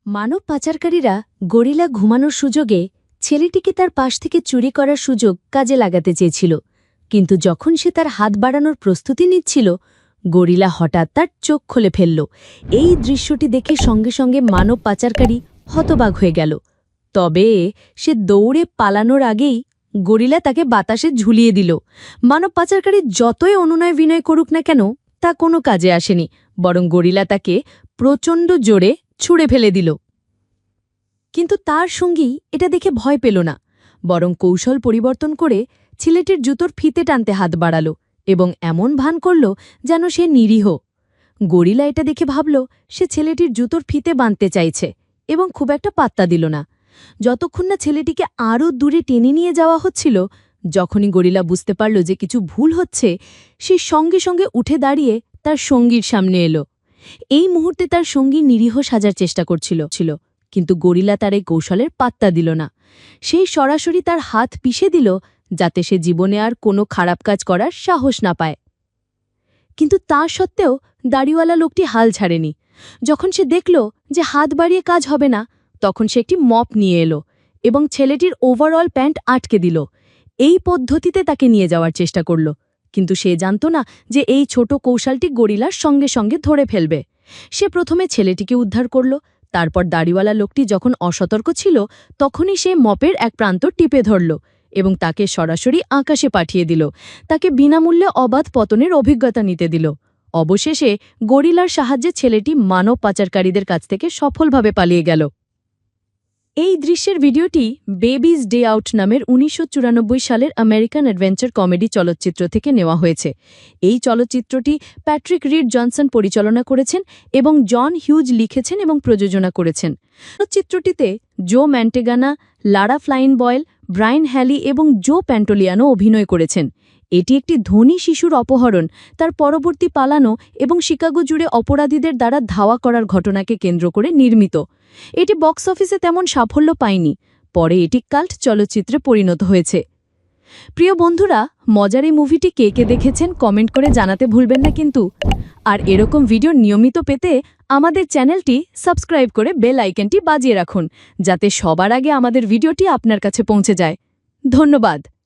মানব পাচারকারীরা gorilla ঘুমানোর সুযোগে ছেলেটিকে তার পাশ থেকে চুরি করার সুযোগ কাজে লাগাতে চেয়েছিল, কিন্তু যখন সে তার হাত বাড়ানোর প্রস্তুতি নিচ্ছিল, গরিলা হঠাৎ তার চোখ খুলে ফেলল। এই দৃশ্যটি দেখে সঙ্গে সঙ্গে মানব পাচারকারী হতবাক হয়ে গেল। তবে সে দৌড়ে পালানোর আগেই গরিলা তাকে বাতাসে ঝুলিয়ে দিল। মানব পাচারকারী যতই অনুনয় বিনয় করুক না কেন, তা কোনো কাজে আসেনি, বরং গরিলা তাকে প্রচণ্ড জোরে ছুঁড়ে ফেলে দিল। কিন্তু তার সঙ্গী এটা দেখে ভয় পেল না, বরং কৌশল পরিবর্তন করে ছেলেটির জুতোর ফিতে টানতে হাত বাড়াল এবং এমন ভান করল যেন সে নিরীহ। গরিলা এটা দেখে ভাবল সে ছেলেটির জুতোর ফিতে বাঁধতে চাইছে এবং খুব একটা পাত্তা দিল না। যতক্ষণ না ছেলেটিকে আরও দূরে টেনে নিয়ে যাওয়া হচ্ছিল, যখনই গরিলা বুঝতে পারল যে কিছু ভুল হচ্ছে, সে সঙ্গে সঙ্গে উঠে দাঁড়িয়ে তার সঙ্গীর সামনে এলো। এই মুহূর্তে তার সঙ্গী নিরীহ সাজার চেষ্টা করছিল, কিন্তু গরিলা তার এই কৌশলের পাত্তা দিল না। সেই সরাসরি তার হাত পিষে দিল, যাতে সে জীবনে আর কোনো খারাপ কাজ করার সাহস না পায়। কিন্তু তা সত্ত্বেও দাড়িওয়ালা লোকটি হাল ছাড়েনি। যখন সে দেখল যে হাত বাড়িয়ে কাজ হবে না, তখন সে একটি মপ নিয়ে এলো এবং ছেলেটির ওভারঅল প্যান্ট আটকে দিল। এই পদ্ধতিতে তাকে নিয়ে যাওয়ার চেষ্টা করল, কিন্তু সে জানত না যে এই ছোট কৌশলটি গরিলার সঙ্গে সঙ্গে ধরে ফেলবে। সে প্রথমে ছেলেটিকে উদ্ধার করল, তারপর দাড়িওয়ালা লোকটি যখন অসতর্ক ছিল, তখনই সে মপের এক প্রান্ত টিপে ধরল এবং তাকে সরাসরি আকাশে পাঠিয়ে দিল। তাকে বিনামূল্যে অবাধ পতনের অভিজ্ঞতা নিতে দিল। অবশেষে গরিলার সাহায্যে ছেলেটি মানব পাচারকারীদের কাছ থেকে সফলভাবে পালিয়ে গেল। এই দৃশ্যের ভিডিওটি বেবিজ ডে আউট নামের ১৯৯৪ সালের আমেরিকান অ্যাডভেঞ্চার কমেডি চলচ্চিত্র থেকে নেওয়া হয়েছে। এই চলচ্চিত্রটি প্যাট্রিক রিড জনসন পরিচালনা করেছেন এবং জন হিউজ লিখেছেন এবং প্রযোজনা করেছেন। চলচ্চিত্রটিতে জো ম্যান্টেগানা, লারা ফ্লাইন বয়েল, ব্রায়ান হ্যালি এবং জো প্যান্টোলিয়ানো অভিনয় করেছেন। এটি একটি ধনী শিশুর অপহরণ, তার পরবর্তী পালানো এবং শিকাগো জুড়ে অপরাধীদের দ্বারা ধাওয়া করার ঘটনাকে কেন্দ্র করে নির্মিত। এটি বক্স অফিসে তেমন সাফল্য পায়নি, পরে এটি কাল্ট চলচ্চিত্রে পরিণত হয়েছে। প্রিয় বন্ধুরা, মজার এই মুভিটি কে কে দেখেছেন কমেন্ট করে জানাতে ভুলবেন না কিন্তু। আর এরকম ভিডিও নিয়মিত পেতে আমাদের চ্যানেলটি সাবস্ক্রাইব করে বেল আইকনটি বাজিয়ে রাখুন, যাতে সবার আগে আমাদের ভিডিওটি আপনার কাছে পৌঁছে যায়। ধন্যবাদ।